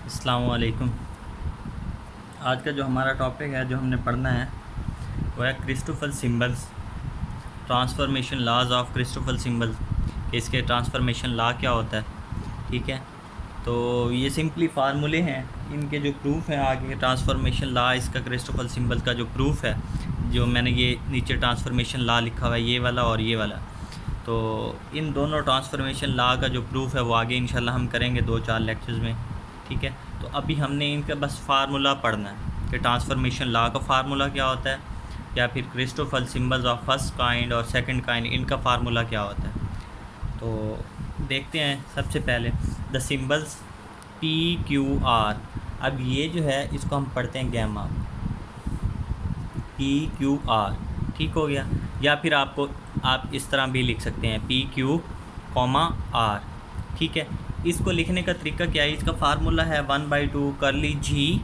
अस्सलाम वालेकुम। आज का जो हमारा टॉपिक है जो हमने पढ़ना है वो है Christoffel symbols, transformation laws of Christoffel symbols कि इसके ट्रांसफॉर्मेशन लॉ क्या होता है। ठीक है, तो ये सिंपली फार्मूले हैं, इनके जो प्रूफ हैं आगे के ट्रांसफॉर्मेशन लॉ, इसका क्रिस्टोफर सिंबल्स का जो प्रूफ है, जो मैंने ये नीचे ट्रांसफॉर्मेशन लॉ लिखा हुआ है ये वाला और ये वाला, तो इन दोनों ट्रांसफॉर्मेशन लॉ का जो प्रूफ है वो आगे इंशाल्लाह हम करेंगे 2-4 लेक्चर्स में। ठीक है, तो अभी हमने इनका बस फार्मूला पढ़ना है कि ट्रांसफॉर्मेशन लॉ का फार्मूला क्या होता है, या फिर Christopher symbols of first kind और सेकंड काइंड इनका फार्मूला क्या होता है। तो देखते हैं सबसे पहले the symbols P Q R. अब ये जो है इसको हम पढ़ते हैं गैमा, पी क्यू आर। ठीक हो गया, या फिर आप इस तरह भी लिख सकते हैं पी क्यू कॉमा आर। ठीक है, इसको लिखने का तरीका क्या है, इसका फार्मूला है 1/2 करली जी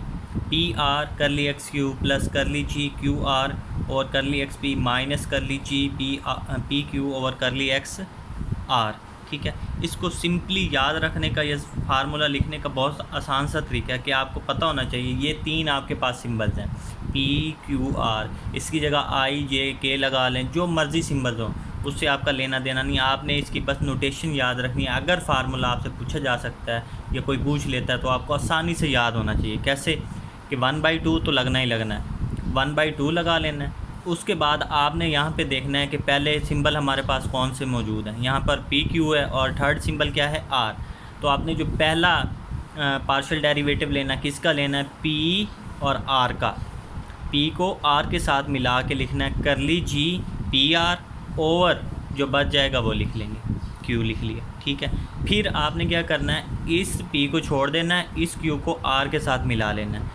पी आर करली एक्स क्यू प्लस करली जी क्यू आर और करली x p minus curly g p q over curly x r. ठीक है, इसको सिंपली याद रखने का, ये फार्मूला लिखने का बहुत आसान सा तरीका है कि आपको पता होना चाहिए ये तीन आपके पास सिंबल्स हैं पी क्यू आर, इसकी जगह आई जे के लगा लें, जो मर्ज़ी सिंबल्स हों उससे आपका लेना देना नहीं, आपने इसकी बस नोटेशन याद रखनी है। अगर फार्मूला आपसे पूछा जा सकता है या कोई पूछ लेता है तो आपको आसानी से याद होना चाहिए। कैसे कि 1/2 तो लगना ही लगना है, 1/2 लगा लेना है। उसके बाद आपने यहाँ पे देखना है कि पहले सिंबल हमारे पास कौन से मौजूद हैं। यहाँ पर पी क्यू है और थर्ड सिंबल क्या है आर। तो आपने जो पहला पार्शियल डेरिवेटिव लेना, किसका लेना है, पी और आर का। पी को आर के साथ मिला के लिखना है करली जी पी आर ओवर जो बच जाएगा वो लिख लेंगे, क्यू लिख लिया। ठीक है, फिर आपने क्या करना है, इस पी को छोड़ देना है, इस क्यू को आर के साथ मिला लेना है,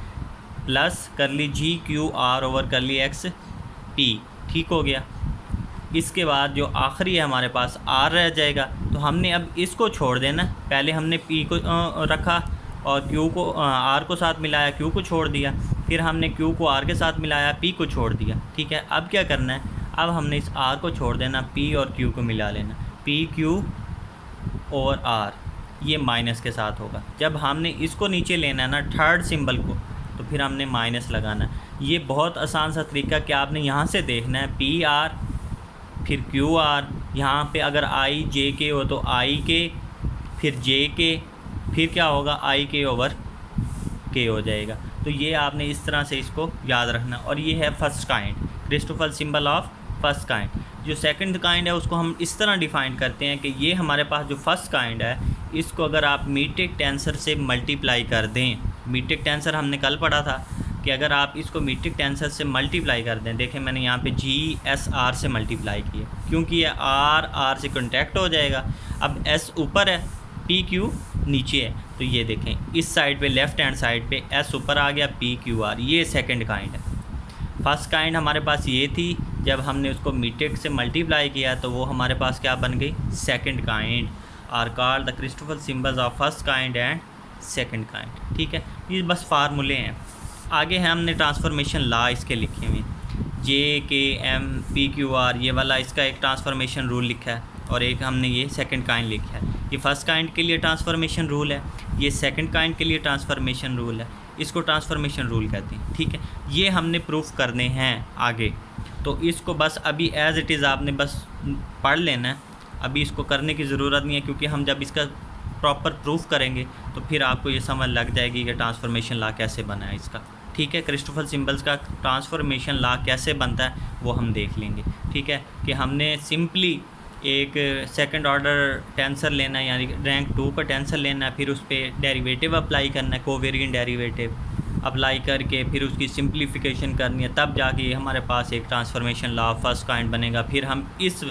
प्लस करली G Q R over curly x P. ठीक हो गया, इसके बाद जो आखिरी है हमारे पास आर रह जाएगा, तो हमने अब इसको छोड़ देना। पहले हमने पी को रखा और क्यू को आर को साथ मिलाया, क्यू को छोड़ दिया, फिर हमने क्यू को आर के साथ मिलाया, पी को छोड़ दिया। ठीक है, अब क्या करना है, अब हमने इस आर को छोड़ देना, पी और क्यू को मिला लेना, पी क्यू और आर, ये माइनस के साथ होगा। जब हमने इसको नीचे लेना है ना थर्ड सिंबल को, तो फिर हमने माइनस लगाना है। ये बहुत आसान सा तरीका कि आपने यहाँ से देखना है पी आर फिर क्यू आर, यहाँ पे अगर आई जे के हो तो आई के फिर जे के, फिर क्या होगा आई के ओवर के हो जाएगा। तो ये आपने इस तरह से इसको याद रखना। और ये है first kind, Christopher symbol of first kind. जो सेकंड काइंड है उसको हम इस तरह डिफ़ाइन करते हैं कि ये हमारे पास जो फर्स्ट काइंड है इसको अगर आप मीट्रिक टेंसर से मल्टीप्लाई कर दें, मीट्रिक टेंसर हमने कल पढ़ा था कि अगर आप इसको मीट्रिक टेंसर से मल्टीप्लाई कर दें, देखें मैंने यहाँ पे जी एस आर से मल्टीप्लाई किया क्योंकि ये आर आर से कॉन्टैक्ट हो जाएगा। अब एस ऊपर है, पी क्यू नीचे है, तो ये देखें इस साइड पे लेफ़्ट हैंड साइड पे एस ऊपर आ गया, पी क्यू आर, ये सेकंड काइंड है। फर्स्ट काइंड हमारे पास ये थी, जब हमने उसको मीट्रिक से मल्टीप्लाई किया तो वो हमारे पास क्या बन गई, second kind. Are called the Christoffel symbols of first kind and second kind. ठीक है, ये बस फार्मूले हैं। आगे है हमने ट्रांसफॉर्मेशन लॉ इसके लिखे हुए, जे के एम पी क्यू आर, ये वाला इसका एक ट्रांसफॉर्मेशन रूल लिखा है और एक हमने ये सेकंड काइंड लिखा है। ये फर्स्ट काइंड के लिए ट्रांसफॉर्मेशन रूल है, ये सेकंड काइंड के लिए ट्रांसफॉर्मेशन रूल है, इसको ट्रांसफॉर्मेशन रूल कहते हैं। ठीक है, ये हमने प्रूफ करने हैं आगे, तो इसको बस अभी एज़ इट इज़ आपने बस पढ़ लेना है, अभी इसको करने की ज़रूरत नहीं है, क्योंकि हम जब इसका प्रॉपर प्रूफ करेंगे तो फिर आपको ये समझ लग जाएगी कि ट्रांसफॉर्मेशन लॉ कैसे बना है इसका। ठीक है, क्रिस्टोफर सिंबल्स का ट्रांसफॉर्मेशन लॉ कैसे बनता है वो हम देख लेंगे। ठीक है, कि हमने सिंपली एक सेकंड ऑर्डर टेंसर लेना है, यानी रैंक 2 का टेंसर लेना है, फिर उस पर डेरिवेटिव अप्लाई करना है, कोवेरिएंट डेरिवेटिव अप्लाई करके फिर उसकी सिंप्लीफिकेशन करनी है, तब जाके हमारे पास एक ट्रांसफॉर्मेशन लॉ फर्स्ट काइंड बनेगा। फिर हम इस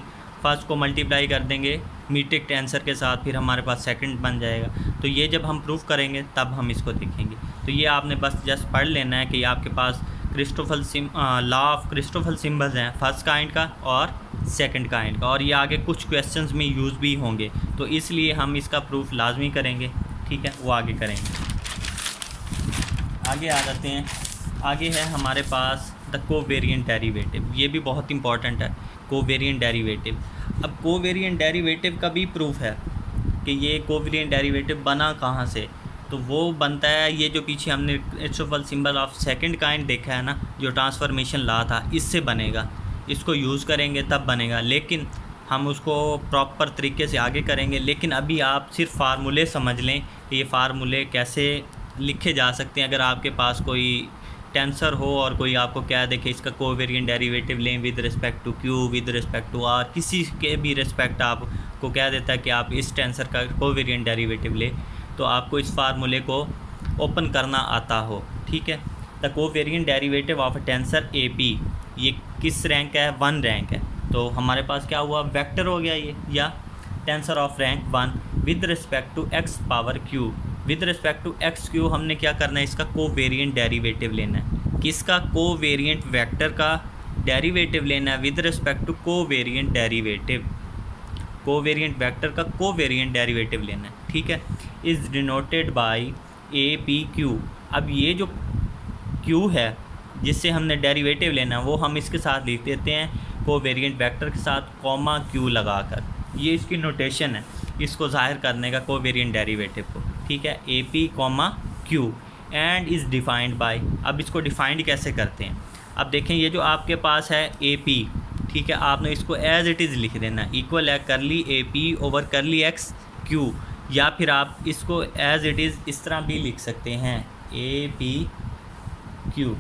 फर्स्ट को मल्टीप्लाई कर देंगे मीट्रिक टेंसर के साथ, फिर हमारे पास सेकंड बन जाएगा। तो ये जब हम प्रूफ करेंगे तब हम इसको देखेंगे। तो ये आपने बस जस्ट पढ़ लेना है कि आपके पास लॉ ऑफ क्रिस्टोफर सिंबल्स हैं फर्स्ट काइंड का और सेकंड काइंड का, और ये आगे कुछ क्वेश्चंस में यूज़ भी होंगे, तो इसलिए हम इसका प्रूफ लाजमी करेंगे। ठीक है, वो आगे करेंगे। आगे आ जाते हैं, आगे है हमारे पास द कोवेरिएंट डेरिवेटिव, ये भी बहुत इंपॉर्टेंट है कोवेरिएंट डेरिवेटिव। अब कोवेरिएंट डेरिवेटिव का भी प्रूफ है कि ये कोवेरिएंट डेरिवेटिव बना कहाँ से, तो वो बनता है, ये जो पीछे हमने Christoffel symbol of second kind देखा है ना, जो ट्रांसफॉर्मेशन लॉ था, इससे बनेगा। इसको यूज़ करेंगे तब बनेगा, लेकिन हम उसको प्रॉपर तरीके से आगे करेंगे। लेकिन अभी आप सिर्फ फार्मूले समझ लें कि ये फार्मूले कैसे लिखे जा सकते हैं। अगर आपके पास कोई टेंसर हो और कोई आपको क्या देखे इसका कोवेरिएंट डेरिवेटिव लें with respect to q, with respect to r, किसी के भी रिस्पेक्ट आपको क्या देता है कि आप इस टेंसर का कोवेरिएंट डेरिवेटिव लें, तो आपको इस फार्मूले को ओपन करना आता हो। ठीक है, the covariant derivative of a tensor A P, ये किस रैंक का है? 1 रैंक है। तो हमारे पास क्या हुआ? वेक्टर हो गया ये, या tensor of rank 1 with respect to x power q. With respect to x q हमने क्या करना है? इसका कोवेरिएंट डेरिवेटिव लेना है। किसका? कोवेरिएंट वेक्टर का डेरिवेटिव लेना है with respect to covariant derivative. Covariant vector का कोवेरिएंट डेरिवेटिव लेना है। ठीक है, is denoted by a p q. अब ये जो क्यू है जिससे हमने डेरिवेटिव लेना है, वो हम इसके साथ लिख देते हैं कोवेरिएंट वेक्टर के साथ कॉमा क्यू लगाकर। ये इसकी नोटेशन है इसको जाहिर करने का, कोवेरिएंट डेरिवेटिव को। ठीक है, A P comma Q and is defined by. अब इसको डिफाइंड कैसे करते हैं? अब देखें, ये जो आपके पास है ए पी, ठीक है, आपने इसको एज इट इज़ लिख देना, इक्वल है करली A P over curly x Q, या फिर आप इसको एज इट इज़ इस तरह भी लिख सकते हैं, ए पी क्यू।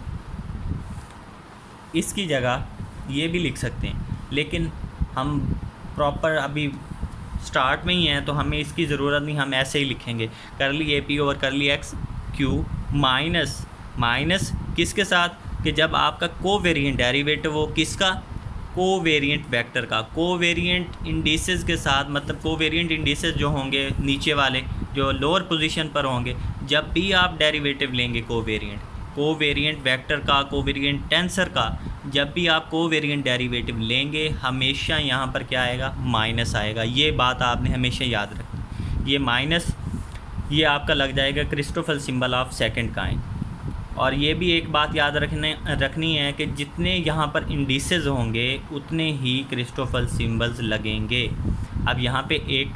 इसकी जगह ये भी लिख सकते हैं, लेकिन हम प्रॉपर अभी स्टार्ट में ही हैं तो हमें इसकी ज़रूरत नहीं, हम ऐसे ही लिखेंगे करली A P over curly x Q minus किसके साथ? कि जब आपका कोवेरिएंट डेरिवेटिव हो, किसका? कोवेरिएंट वेक्टर का। कोवेरिएंट इंडिसेस के साथ, मतलब कोवेरिएंट इंडिसेस जो होंगे नीचे वाले जो लोअर पोजीशन पर होंगे, जब भी आप डेरिवेटिव लेंगे कोवेरिएंट वेक्टर का, कोवेरिएंट टेंसर का, जब भी आप कोवेरिएंट डेरिवेटिव लेंगे हमेशा यहाँ पर क्या आएगा? माइनस आएगा। ये बात आपने हमेशा याद रखनी। ये माइनस, ये आपका लग जाएगा Christoffel symbol of second kind. और ये भी एक बात याद रखनी है कि जितने यहाँ पर इंडिसेस होंगे उतने ही क्रिस्टोफल सिंबल्स लगेंगे। अब यहाँ पे एक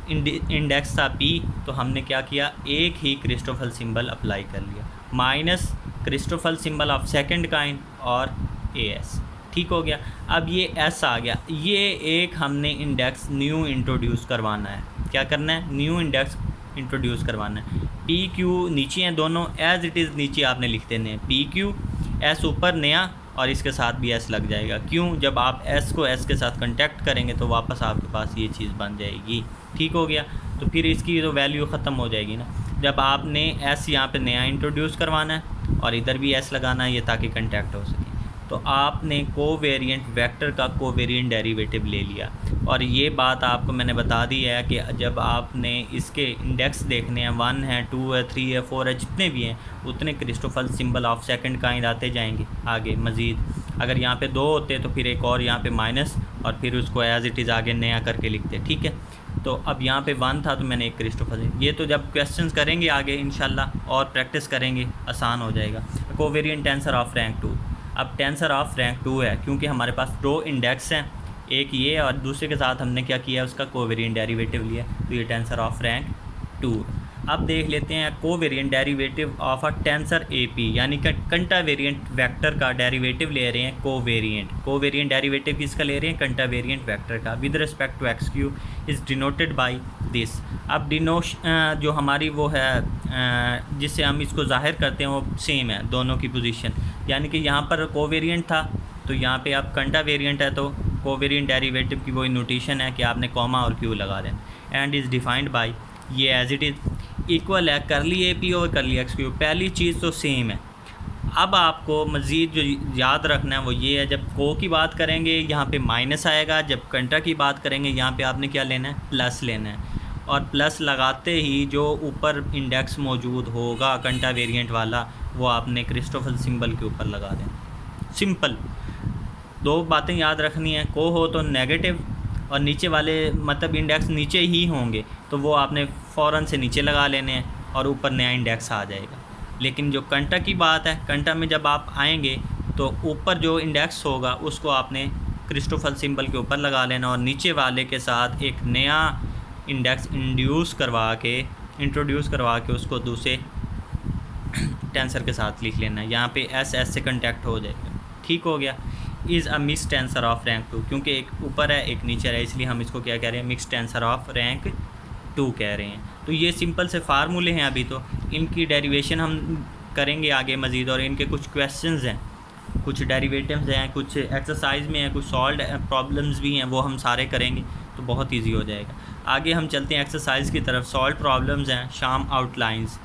इंडेक्स था P, तो हमने क्या किया? एक ही क्रिस्टोफल सिंबल अप्लाई कर लिया, minus Christoffel symbol of second kind और AS। ठीक हो गया। अब ये S आ गया, ये एक हमने इंडेक्स न्यू इंट्रोड्यूस करवाना है। क्या करना है? न्यू इंडेक्स इंट्रोड्यूस करवाना है। पी क्यू नीचे हैं दोनों, एज इट इज़ नीचे आपने लिख देने हैं पी क्यू, एस ऊपर नया और इसके साथ भी एस लग जाएगा। क्यों? जब आप एस को एस के साथ कांटेक्ट करेंगे तो वापस आपके पास ये चीज़ बन जाएगी। ठीक हो गया। तो फिर इसकी तो वैल्यू ख़त्म हो जाएगी ना। जब आपने एस यहाँ पे नया इंट्रोड्यूस करवाना है और इधर भी एस लगाना है ये ताकि कांटेक्ट हो सके, तो आपने कोवेरिएंट वेक्टर का कोवेरिएंट डेरिवेटिव ले लिया। और ये बात आपको मैंने बता दी है कि जब आपने इसके इंडेक्स देखने हैं, 1 है, 2 है, 3 है, 4 है, जितने भी हैं उतने Christoffel symbol of second kind आते जाएंगे आगे मज़ीद। अगर यहाँ पे 2 होते तो फिर एक और यहाँ पे माइनस और फिर उसको एज इट इज़ आगे नया करके लिखते। ठीक है, तो अब यहाँ पे 1 था तो मैंने एक क्रिस्टोफल, ये तो जब क्वेश्चंस करेंगे आगे इंशाल्लाह और प्रैक्टिस करेंगे आसान हो जाएगा। Covariant tensor of rank 2। अब टेंसर ऑफ रैंक 2 है क्योंकि हमारे पास 2 इंडेक्स हैं, एक ये और दूसरे के साथ हमने क्या किया? उसका कोवेरिएंट डेरिवेटिव लिया, तो ये टेंसर ऑफ रैंक 2। अब देख लेते हैं covariant derivative of a tensor A P, यानी कि कंटावेरिएंट वेक्टर का डेरिवेटिव ले रहे हैं कोवेरिएंट डेरिवेटिव किसका ले रहे हैं? कंटावेरिएंट वेक्टर का with respect to x q is denoted by this. अब जो हमारी वो है जिससे हम इसको जाहिर करते हैं वो सेम है दोनों की पोजीशन, यानी कि यहाँ पर कोवेरिएंट था तो यहाँ पे आप कंटावेरिएंट है तो कोवेरिएंट डेरिवेटिव की वही नोटेशन है कि आपने कॉमा और क्यू लगा देना। एंड इज़ डिफाइंड बाय, ये एज इट इज़ इक्वल है करली ए पी और करली एक्स क्यू। पहली चीज़ तो सेम है। अब आपको मज़ीद जो याद रखना है वो ये है, जब को की बात करेंगे यहाँ पे माइनस आएगा, जब कंटा की बात करेंगे यहाँ पे आपने क्या लेना है? प्लस लेना है। और प्लस लगाते ही जो ऊपर इंडेक्स मौजूद होगा कंटा वेरिएंट वाला वो आपने क्रिस्टोफल सिंबल के ऊपर लगा देना। सिंपल 2 बातें याद रखनी है, को हो तो नेगेटिव और नीचे वाले मतलब इंडेक्स नीचे ही होंगे तो वो आपने फ़ौरन से नीचे लगा लेने हैं और ऊपर नया इंडेक्स आ जाएगा। लेकिन जो कंटा की बात है, कंटा में जब आप आएंगे तो ऊपर जो इंडेक्स होगा उसको आपने क्रिस्टोफल सिंबल के ऊपर लगा लेना और नीचे वाले के साथ एक नया इंडेक्स इंड्यूस करवा के इंट्रोड्यूस करवा के उसको दूसरे टेंसर के साथ लिख लेना है। यहाँ पे एस एस से कंटेक्ट हो जाएगा। ठीक हो गया। Is a mix tensor of rank 2, क्योंकि एक ऊपर है एक नीचे है, इसलिए हम इसको क्या कह रहे हैं, मिक्स टेंसर ऑफ रैंक 2 कह रहे हैं। तो ये सिंपल से फार्मूले हैं, अभी तो इनकी डेरिवेशन हम करेंगे आगे मज़ीद, और इनके कुछ क्वेश्चंस हैं, कुछ डेरिवेटिव्स हैं, कुछ एक्सरसाइज में हैं, कुछ सॉल्व प्रॉब्लम्स भी हैं, वो हम सारे करेंगे तो बहुत ईजी हो जाएगा। आगे हम चलते हैं एक्सरसाइज की तरफ। सॉल्व प्रॉब्लम्स हैं शाम आउटलाइंस,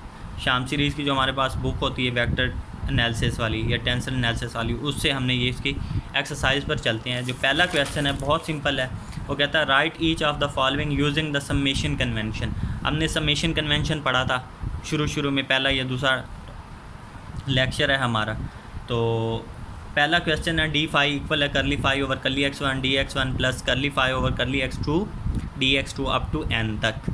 शाम सीरीज़ की जो हमारे पास बुक होती है वेक्टर एनालिसिस वाली या टेंसर एनालिसिस वाली, उससे हमने ये इसकी एक्सरसाइज पर चलते हैं। जो पहला क्वेश्चन है बहुत सिंपल है, वो कहता है right each of the following using the summation convention. हमने समेशन कन्वेंशन पढ़ा था शुरू में, पहला या दूसरा लेक्चर है हमारा। तो पहला क्वेश्चन है डी फाई इक्वल है करली फाई ओवर करली x1 dx1 प्लस करली फाई ओवर करली x2 dx2 up to n तक।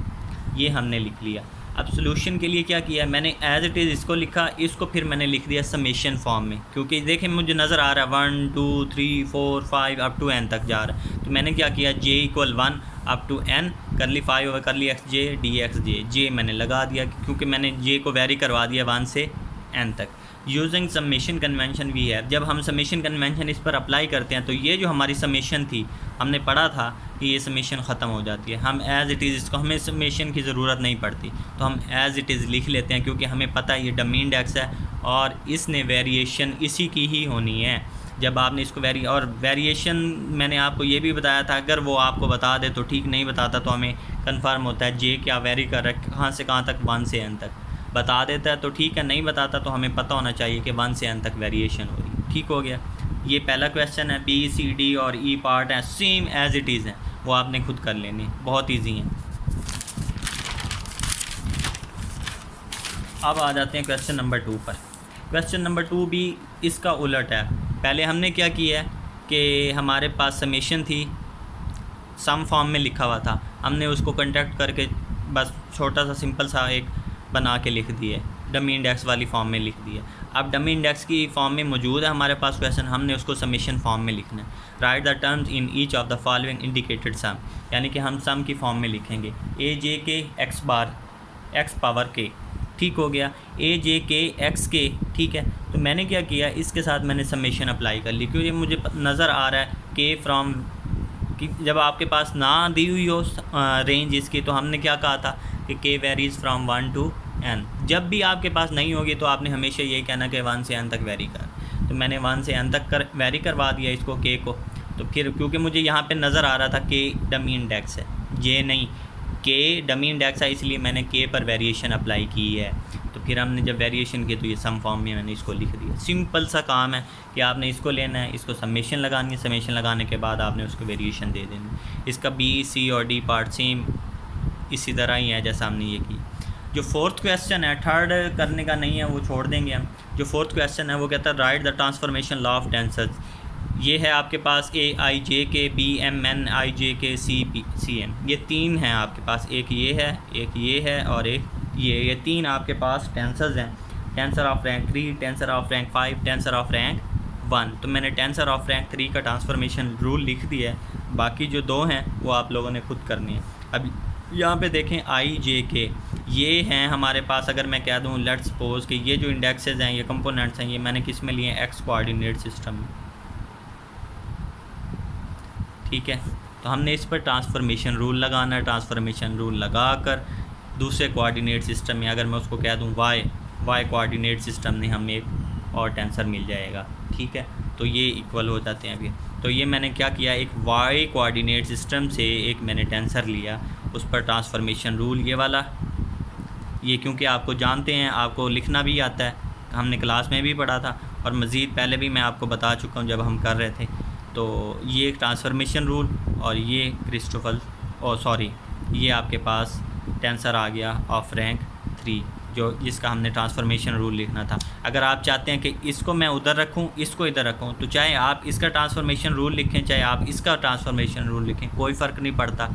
ये हमने लिख लिया। अब सोल्यूशन के लिए क्या किया, मैंने एज इट इज़ इसको लिखा, इसको फिर मैंने लिख दिया समेशन फॉर्म में, क्योंकि देखें मुझे नज़र आ रहा है 1 2 3 4 5 अप टू n तक जा रहा है। तो मैंने क्या किया, j equal 1 up to n curly phi over curly x j d x j, j मैंने लगा दिया क्योंकि मैंने j को वेरी करवा दिया 1 से n तक। यूजिंग समेशन कन्वेंशन भी है, जब हम समेशन कन्वेंशन इस पर अप्लाई करते हैं तो ये जो हमारी समेशन थी, हमने पढ़ा था कि ये समेशन ख़त्म हो जाती है। हम एज़ इट इज़ इसको, हमें समेशन की ज़रूरत नहीं पड़ती, तो हम एज़ इट इज़ लिख लेते हैं, क्योंकि हमें पता है ये डमी इंडेक्स है और इसने वेरिएशन इसी की ही होनी है। जब आपने इसको वेरिएशन मैंने आपको ये भी बताया था, अगर वो आपको बता दे तो ठीक, नहीं बताता तो हमें कन्फर्म होता है जे क्या वेरी कर रहा है, कहाँ से कहाँ तक, 1 से n तक। बता देता है तो ठीक है, नहीं बताता तो हमें पता होना चाहिए कि 1 से n तक वेरिएशन हो रही है। ठीक हो गया। ये पहला क्वेश्चन है। बी सी डी और ई पार्ट है सेम एज़ इट इज़ हैं, वो आपने खुद कर लेनी, बहुत ईजी हैं। अब आ जाते हैं क्वेश्चन नंबर 2 पर। क्वेश्चन नंबर 2 भी इसका उलट है। पहले हमने क्या किया है कि हमारे पास समेशन थी, सम फॉर्म में लिखा हुआ था, हमने उसको कंटेक्ट करके बस छोटा सा सिंपल सा एक बना के लिख दिए, डमी इंडेक्स वाली फॉर्म में लिख दिया। अब डमी इंडेक्स की फॉर्म में मौजूद है हमारे पास क्वेश्चन, हमने उसको समेशन फॉर्म में लिखना है। Write the terms in each of the following indicated sum, यानी कि हम सम की फॉर्म में लिखेंगे ए जे के एक्स बार एक्स पावर के। ठीक हो गया, ए जे के एक्स के। ठीक है, तो मैंने क्या किया, इसके साथ मैंने समेशन अप्लाई कर ली, क्योंकि मुझे नज़र आ रहा है के फ्रॉम कि जब आपके पास ना दी हुई हो रेंज इसकी, तो हमने क्या कहा था कि के वेरीज़ फ्रॉम 1 to n। जब भी आपके पास नहीं होगी तो आपने हमेशा यही कहना कि 1 से n तक वेरी कर। तो मैंने 1 से n तक वेरी करवा दिया इसको के को। तो फिर क्योंकि मुझे यहाँ पे नज़र आ रहा था के डमी इंडेक्स है, जे नहीं, के डमी इंडेक्स है, इसलिए मैंने के पर वेरिएशन अप्लाई की है। तो फिर हमने जब वेरिएशन की तो ये सम फॉर्म में मैंने इसको लिख दिया। सिंपल सा काम है कि आपने इसको लेना है, इसको समेशन लगानी है, समेशन लगाने के बाद आपने उसको वेरिएशन दे देनी। इसका बी सी और डी पार्ट सेम इसी तरह ही है जैसा हमने ये की। जो फोर्थ क्वेश्चन है, थर्ड करने का नहीं है, वो छोड़ देंगे हम। जो फोर्थ क्वेश्चन है वो कहता है write the transformation law of tensors. ये है आपके पास ए आई जे के बी एम एन आई जे के सी पी सी एम, ये तीन हैं आपके पास, एक ये है, एक ये है और एक ये तीन आपके पास टेंसर्स हैं। Tensor of rank 3, tensor of rank 5, tensor of rank 1। तो मैंने टेंसर ऑफ रैंक 3 का ट्रांसफॉर्मेशन रूल लिख दिया है, बाकी जो दो हैं वो आप लोगों ने खुद करनी है। अब यहाँ पे देखें आई जे के, ये हैं हमारे पास, अगर मैं कह दूँ लेट्स सपोज कि ये जो इंडेक्सेस हैं, ये कंपोनेंट्स हैं, ये मैंने किस में लिए हैं, एक्स कोऑर्डिनेट सिस्टम में। ठीक है, तो हमने इस पर ट्रांसफॉर्मेशन रूल लगाना है। ट्रांसफॉर्मेशन रूल लगाकर दूसरे कोऑर्डिनेट सिस्टम में अगर मैं उसको कह दूँ वाई कोऑर्डिनेट सिस्टम में हमें एक और टेंसर मिल जाएगा। ठीक है, तो ये इक्वल हो जाते हैं अभी। तो ये मैंने क्या किया, एक वाई कोऑर्डिनेट सिस्टम से एक मैंने टेंसर लिया, उस पर ट्रांसफॉर्मेशन रूल ये वाला, ये क्योंकि आपको जानते हैं, आपको लिखना भी आता है, हमने क्लास में भी पढ़ा था और मज़ीद पहले भी मैं आपको बता चुका हूँ जब हम कर रहे थे। तो ये ट्रांसफॉर्मेशन रूल और ये क्रिस्टोफल ये आपके पास टेंसर आ गया ऑफ रैंक 3, जो जिसका हमने ट्रांसफॉर्मेशन रूल लिखना था। अगर आप चाहते हैं कि इसको मैं उधर रखूं, इसको इधर रखूं, तो चाहे आप इसका ट्रांसफॉर्मेशन रूल लिखें, चाहे आप इसका ट्रांसफॉर्मेशन रूल लिखें, कोई फ़र्क नहीं पड़ता।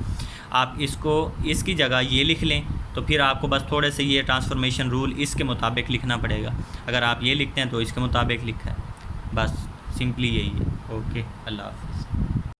आप इसको इसकी जगह ये लिख लें, तो फिर आपको बस थोड़े से ये ट्रांसफॉर्मेशन रूल इसके मुताबिक लिखना पड़ेगा। अगर आप ये लिखते हैं तो इसके मुताबिक लिखा है, बस सिंपली यही है। ओके, अल्लाह हाफ़िज़।